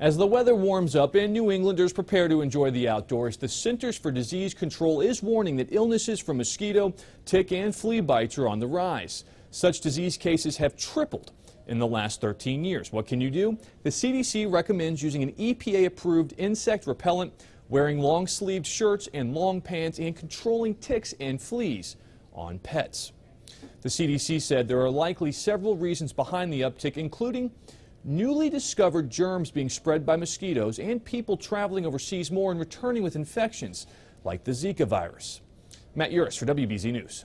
As the weather warms up and New Englanders prepare to enjoy the outdoors, the Centers for Disease Control is warning that illnesses from mosquito, tick, and flea bites are on the rise. Such disease cases have tripled in the last 13 years. What can you do? The CDC recommends using an EPA-approved insect repellent, wearing long-sleeved shirts and long pants, and controlling ticks and fleas on pets. The CDC said there are likely several reasons behind the uptick, including newly discovered germs being spread by mosquitoes and people traveling overseas more and returning with infections like the Zika virus. Yurus for WBZ News.